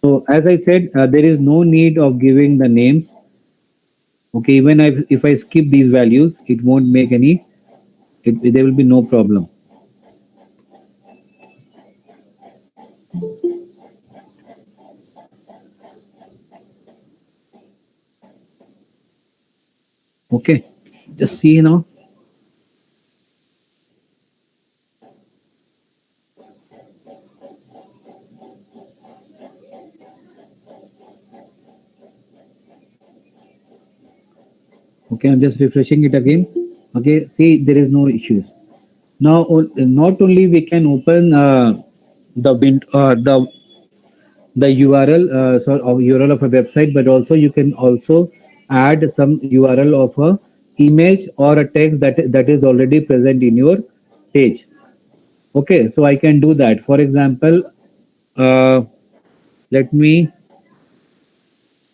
So as I said, there is no need of giving the names. Okay, even if I skip these values, it won't make any. There will be no problem. Okay, just see now. Okay, I'm just refreshing it again. Okay, see there is no issues. Now not only we can open the URL of URL of a website, but also you can also add some URL of a image or a text that is already present in your page. Okay, so I can do that. For example, uh, let me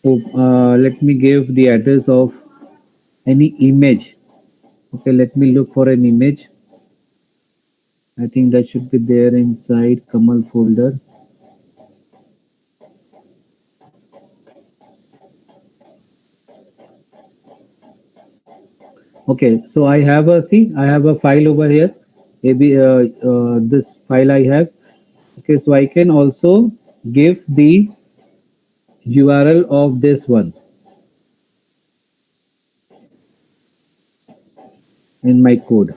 let me give the address of any image. Okay, let me look for an image. I think that should be there inside Kamal folder. Okay, so I have a see, I have a file over here. Maybe this file I have. Okay, so I can also give the URL of this one in my code.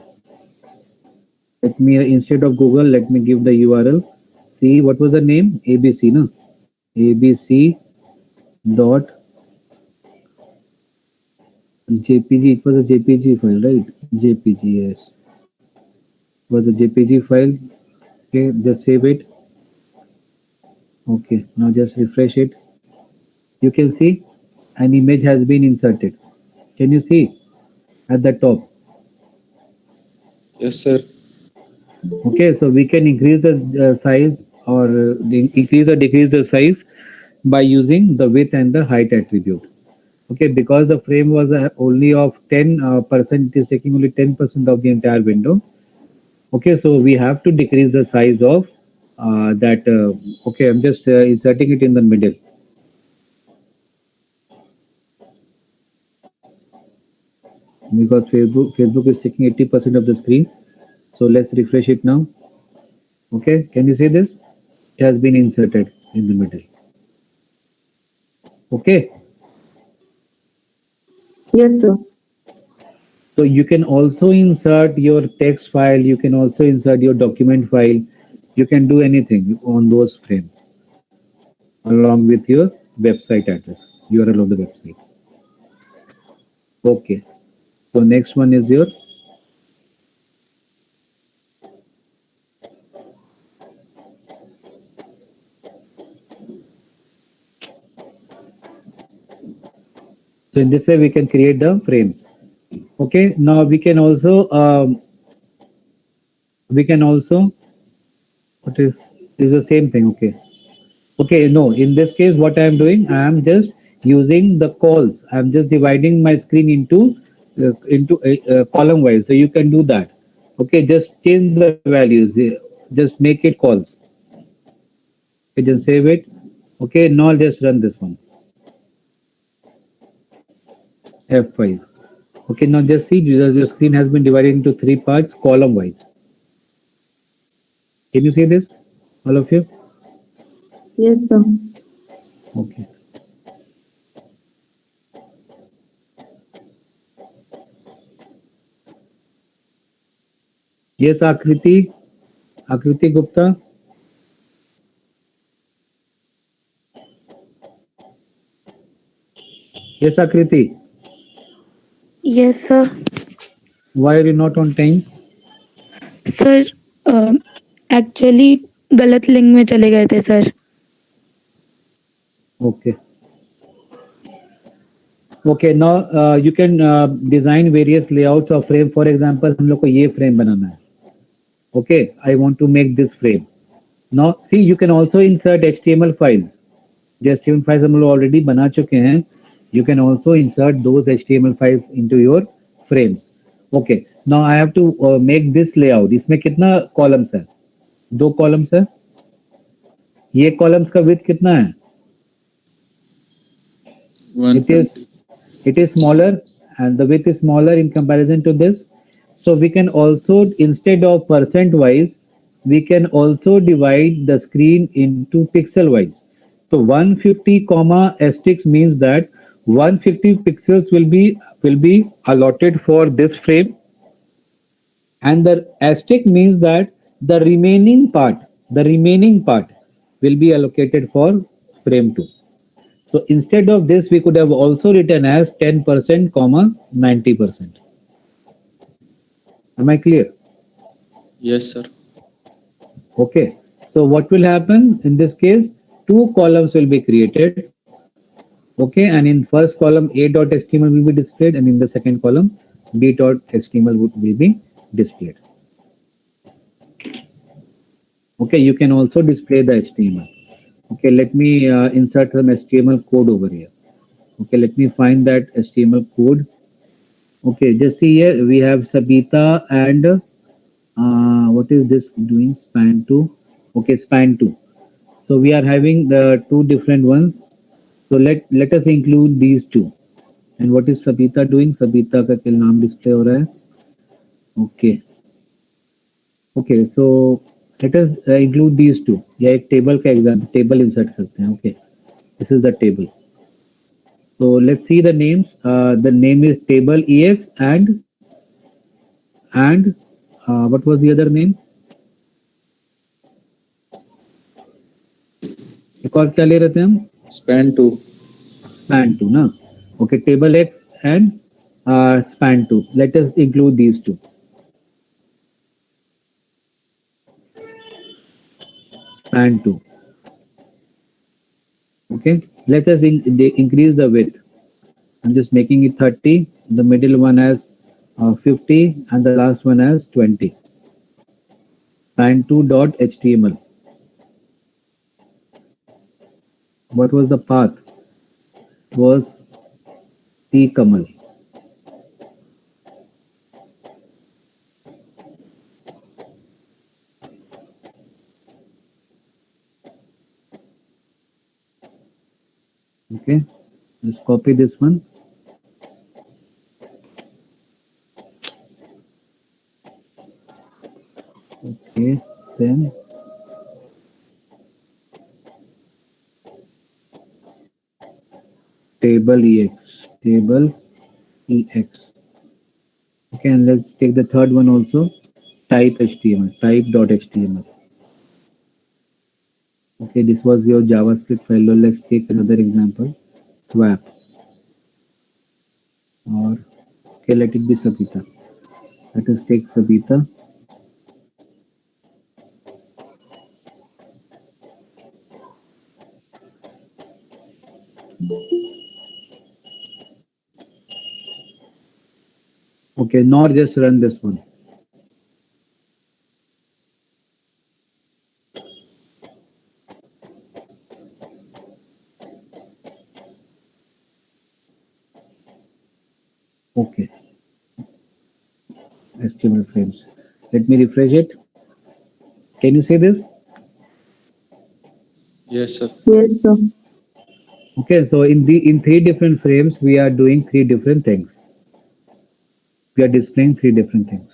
Let me instead of Google, let me give the URL. See what was the name? ABC, no? ABC dot JPG. It was a JPG file, right? JPG, yes. It was a JPG file. Okay, just save it. Okay, now just refresh it. You can see an image has been inserted. Can you see at the top? Yes, sir. Okay, so we can increase the size or increase or decrease the size by using the width and the height attribute. Okay, because the frame was only of 10%, it is taking only 10% of the entire window. Okay, so we have to decrease the size of that. Okay, I'm just inserting it in the middle. Because Facebook is taking 80% of the screen. So let's refresh it now. Okay, can you see this? It has been inserted in the middle. Okay, Yes, sir. so you can also insert your text file, you can also insert your document file, you can do anything on those frames along with your website address, URL of the website. Okay, so next one is your so in this way we can create the frames. Okay, now we can also what is the same thing. Okay, okay, no, in this case, what I am doing, I am just using the calls. I am just dividing my screen into column wise. So you can do that. Okay, just change the values. Just make it calls. Okay, just save it. Okay, now I'll just run this one. F5. Okay, now just see your screen has been divided into three parts column wise. Can you see this, all of you? Yes, sir. Okay. Yes, Akriti Gupta. Yes, Akriti. Yes, sir. Why are you not on time? Sir actually गलत link में चले गए थे sir. Okay. Okay. Now you can design various layouts of frame. For example, हम लोग को ये frame बनाना है. Okay. I want to make this frame. Now see, you can also insert HTML files. जो HTML files हम लोग already बना चुके हैं. You can also insert those HTML files into your frames. Okay. Now I have to make this layout. इसमें कितना columns है? 2 columns है. ये columns का width कितना है? It is 150. it is smaller and the width is smaller in comparison to this. So we can also, instead of percent wise, we can also divide the screen into pixel wise. So 150 comma asterisk means that 150 pixels will be allotted for this frame, and the asterisk means that the remaining part will be allocated for frame 2. So instead of this, we could have also written as 10% comma 90%. Am I clear? Yes, sir. Okay. So what will happen in this case? Two columns will be created. Okay. And in first column, a.html will be displayed, and in the second column, b.html will be displayed. Okay. You can also display the HTML. Okay. Let me insert some HTML code over here. Okay. Let me find that HTML code. Okay. Just see here, we have Sabita and what is this doing? Span 2. Okay. Span 2. So we are having the two different ones. So let us include these two. And what is Sabita doing? Sabita का क्या नाम display हो रहा है? Okay. Okay. So let us include these two. या एक table का example table insert करते हैं. Okay. This is the table. So let's see the names. The name is table ex and what was the other name? एक और क्या ले रहे थे हम? Span 2. Span 2 ना? Okay. Table x and span 2. Let us include these two. Span 2. Okay. Let us increase the width. I'm just making it 30. The middle one has 50 and the last one has 20. Span2.html. What was the path? It was tkamal. Okay. Just copy this one. Okay. Then table ex. Okay, and let's take the third one also. Type HTML. Type.html. Okay, this was your JavaScript file. Let's take another example. Swap. Or okay, let it be Sabita. Let us take Sabita. Okay, now just run this one. Okay, HTML frames. Let me refresh it. Can you see this? Yes, sir. Yes, sir. Okay, so in three different frames, we are doing three different things. We are displaying three different things.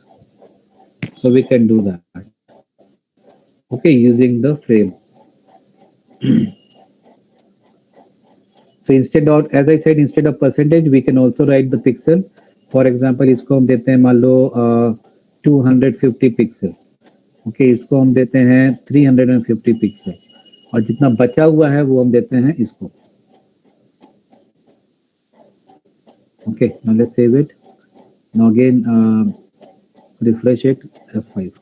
So we can do that. Okay, using the frame. So instead of, as I said, instead of percentage, we can also write the pixel. For example, इसको हम देते हैं मान लो 250 pixel. Okay, इसको हम देते हैं 350 pixel, और जितना बचा हुआ है वो हम देते हैं इसको. Okay, now let's save it. Now again refresh it. F5.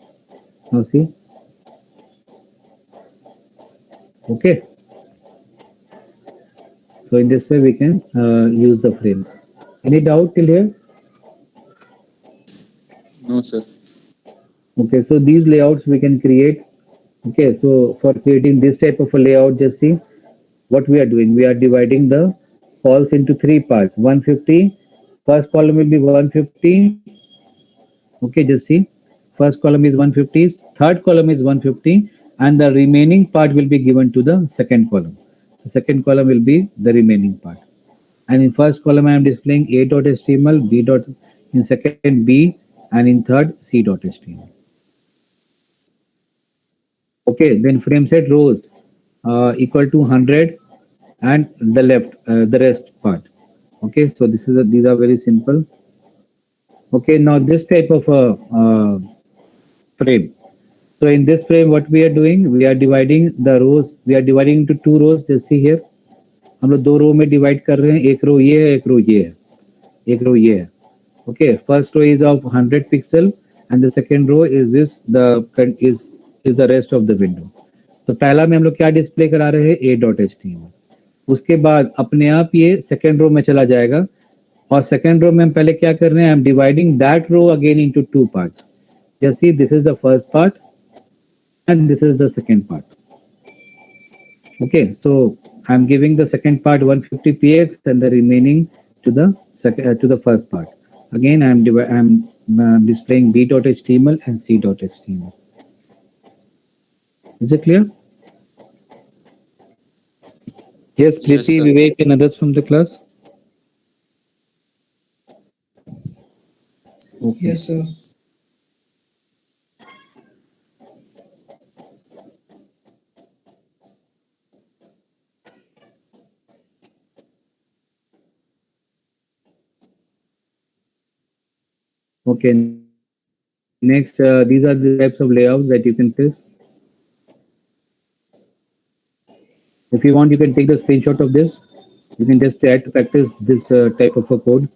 Now see. Okay. So in this way we can use the frames. Any doubt till here? No, sir. Okay, so these layouts we can create. Okay, so for creating this type of a layout, just see what we are doing. We are dividing the calls into three parts. 150. First column will be 150. Okay, just see. First column is 150. Third column is 150, and the remaining part will be given to the second column. The second column will be the remaining part. and in first column I am displaying a.html, b dot, in second b, and in third c.html. Okay, then frame set rows equal to 100, and the left the rest part. Okay, so these are very simple. Okay, now this type of a frame. So in this frame, what we are doing, we are dividing the rows. We are dividing into two rows. Just see here. हम लोग दो रो में divide कर रहे हैं. एक रो ये है, एक रो ये है, एक रो ये है. Okay, first row is of 100 pixel, and the second row is the rest of the window. तो पहला में हम लोग क्या डिस्प्ले करा रहे हैं, a.html. उसके बाद अपने आप ये सेकेंड रो में चला जाएगा, और सेकेंड रो में हम पहले क्या कर रहे हैं, I am dividing that row again into two parts. Just see, this is the first part and this is the second part. Okay, so I'm giving the second part 150px and the remaining to the first part. Again, I'm displaying b.html and c.html. Is it clear? Yes, Priti, Yes, sir. Vivek, and others from the class. Okay. Yes, sir. Okay. Next, these are the types of layouts that you can place. If you want, you can take the screenshot of this. You can just try to practice this type of a code,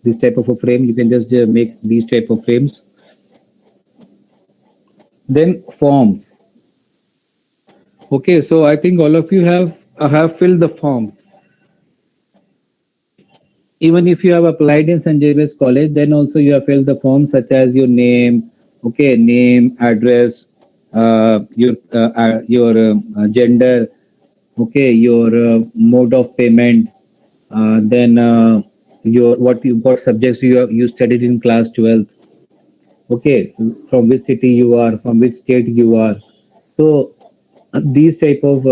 this type of a frame. You can just make these type of frames. Then forms. Okay, so I think all of you have filled the forms. Even if you have applied in St. James College, then also you have filled the forms such as your name, okay, name, address, your gender, okay, your mode of payment, then what subjects you studied in class 12th, okay, from which city you are, from which state you are. So these type of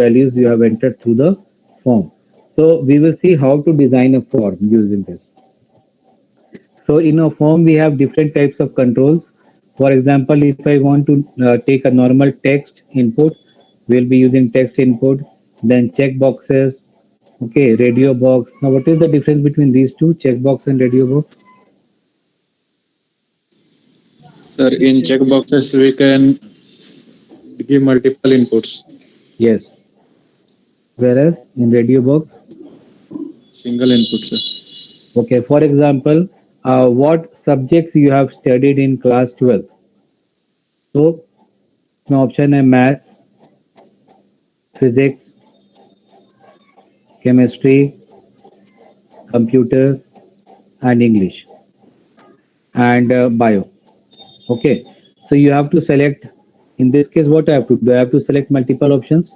values you have entered through the form. So we will see how to design a form using this. So in a form, we have different types of controls. For example, if I want to take a normal text input, we'll be using text input, then check boxes, okay, radio box. Now, what is the difference between these two, checkbox and radio box? Sir, in checkboxes we can give multiple inputs. Yes. Whereas in radio box, Single input, sir. okay, for example, what subjects you have studied in class 12? So, my option is maths, physics, chemistry, computer, and English, and bio. Okay, so you have to select. In this case, what I have to do? I have to select multiple options.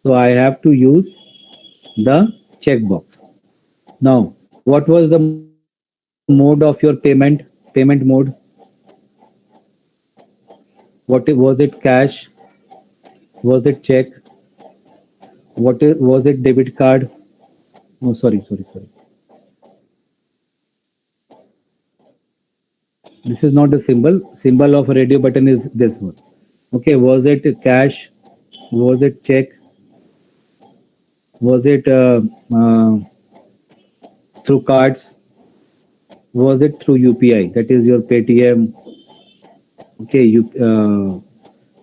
So I have to use the checkbox. Now, what was the mode of your payment mode? Was it cash? Was it check? Was it debit card? Oh, sorry. This is not the symbol. Symbol of a radio button is this one. Okay, was it cash? Was it check? Was it through cards? Was it through UPI? That is your Paytm. Okay,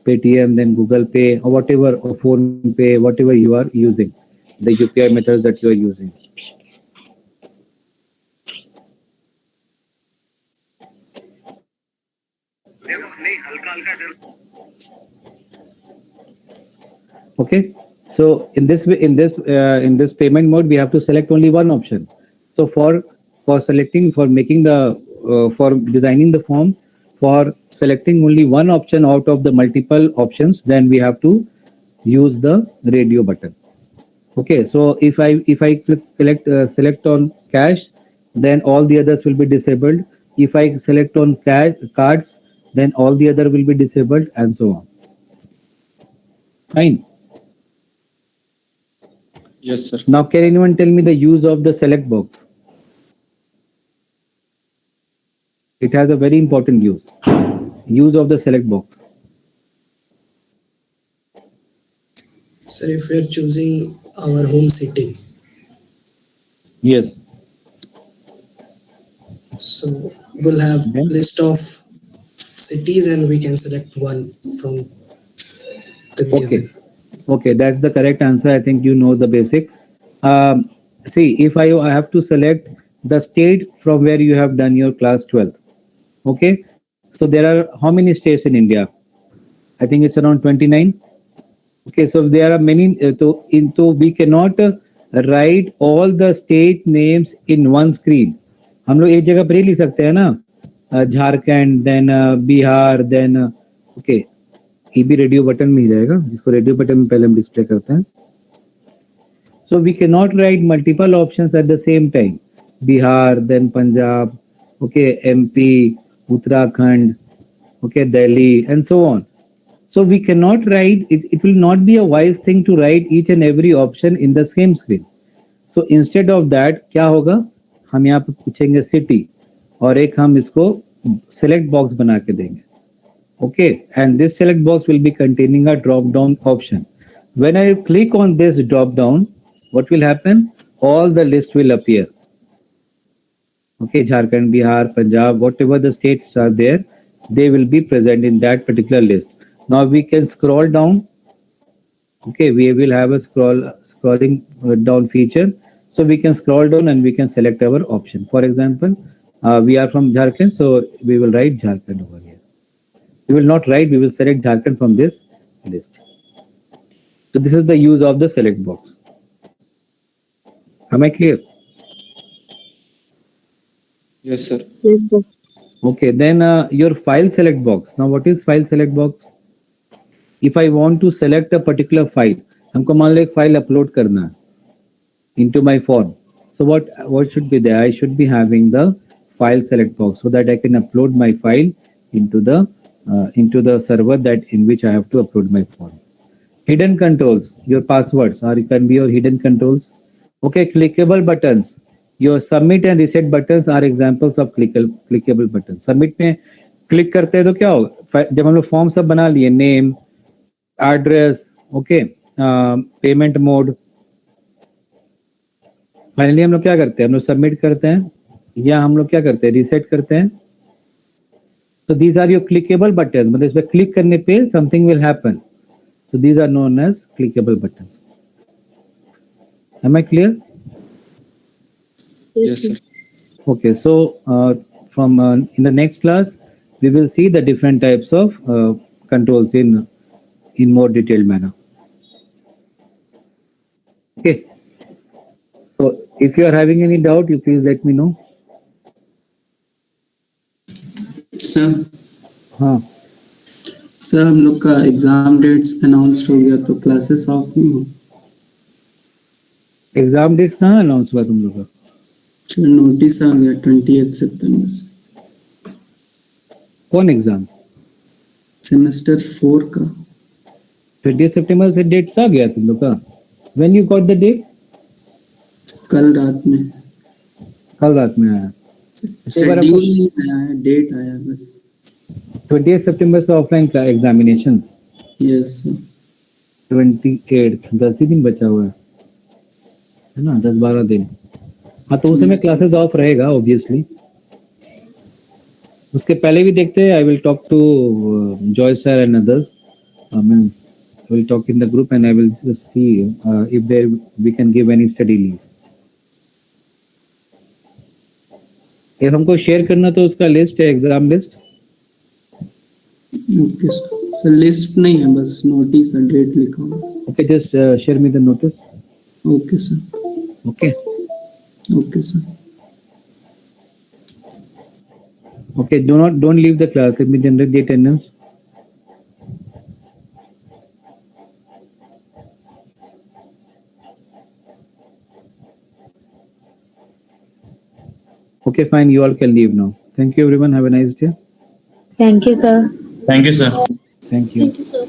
Paytm, then Google Pay, or whatever, or Phone Pay, whatever you are using, the UPI methods that you are using. Okay, so in this payment mode, we have to select only one option. So for designing the form, for selecting only one option out of the multiple options, then we have to use the radio button. Okay, so if I select on cash, then all the others will be disabled. If I select on cards, then all the other will be disabled, and so on. Fine. Yes, sir. Now, can anyone tell me the use of the select box? It has a very important use. Use of the select box. Sir, if we are choosing our home city, Yes. so we'll have Then? list of cities and we can select one from the Okay. given. Okay, that's the correct answer. I think you know the basic. See, if I have to select the state from where you have done your class 12. Okay. So there are how many states in India? I think it's around 29. Okay, so there are many. So we cannot write all the state names in one screen. हम लोग एक जगह पर ही लिख सकते हैं ना, Jharkhand, then Bihar, then okay, ये भी रेडियो बटन में ही जाएगा, जिसको रेडियो बटन में पहले हम डिस्प्ले करते हैं. So we cannot write multiple options at the same time. Bihar, then Punjab, okay, MP, Uttarakhand, okay, Delhi, and so on. So we cannot write, it will not be a wise thing to write each and every option in the same screen. So instead of that, क्या होगा, हम यहाँ पे पूछेंगे city और एक हम इसको select box बना के देंगे. Okay, and this select box will be containing a drop down option. When I click on this drop down, what will happen? All the list will appear. Okay, Jharkhand, Bihar, Punjab, whatever the states are there, they will be present in that particular list. Now we can scroll down. Okay, we will have a scrolling down feature. So we can scroll down and we can select our option. For example, we are from Jharkhand, so we will write Jharkhand over here. We will not write, we will select Jharkhand from this list. So this is the use of the select box. Am I clear? Yes, sir. Yes, sir. Okay, then your file select box. Now what is file select box? If I want to select a particular file, हमको मान लो एक file upload करना है into my form. So what should be there? I should be having the file select box so that I can upload my file into the server that in which I have to upload my form. Hidden controls, your passwords, or it can be your hidden controls. Okay, clickable buttons. Your submit and reset buttons are examples of clickable buttons. Submit में click करते हैं तो क्या होगा? जब हम लोग form सब बना लिए, name, address, okay, payment mode. Finally हम लोग क्या करते हैं? हम लोग सबमिट करते हैं या हम लोग क्या करते हैं? रीसेट करते हैं. So these are your clickable buttons. मतलब इस पे क्लिक करने पे something will happen. So these are known as clickable buttons. Am I clear? Yes, sir. Okay, so from in the next class we will see the different types of controls in more detailed manner. Okay. So if you are having any doubt, you please let me know. Sir हाँ, sir हम लोग का exam dates announce हो गया तो classes of नहीं हो. Exam date कहाँ अनाउंस हुआ तुम लोग का? सर नोटिस आ गया 28 सितंबर से. कौन एग्जाम? सेमेस्टर 4 का. 30 सितंबर से डेट आ गया तुम लोग का? When you got the date? कल रात में. कल रात में आया. शेड्यूल नहीं आया है, डेट आया बस. 28 सितंबर से ऑफलाइन एग्जामिनेशन. Yes sir. 28, 10 ही दिन बचा हुआ है ना, 10-12 दिन. हाँ, तो उस समय क्लासेस ऑफ रहेगा ऑब्वियसली. उसके पहले भी देखते हैं. I will talk to Joy sir and others. I will talk in the group and I will just see if there we can give any study leave. if हमको शेयर करना तो उसका लिस्ट है, exam list. Okay sir. Sir list नहीं है, बस notice और date लिखा हुआ. Okay, just share me the notice. Okay sir. Okay. Okay sir. Okay, don't leave the class. Let me generate the attendance. Okay, fine. You all can leave now. Thank you, everyone. Have a nice day. Thank you, sir. Thank you, sir. Thank you. Thank you, sir.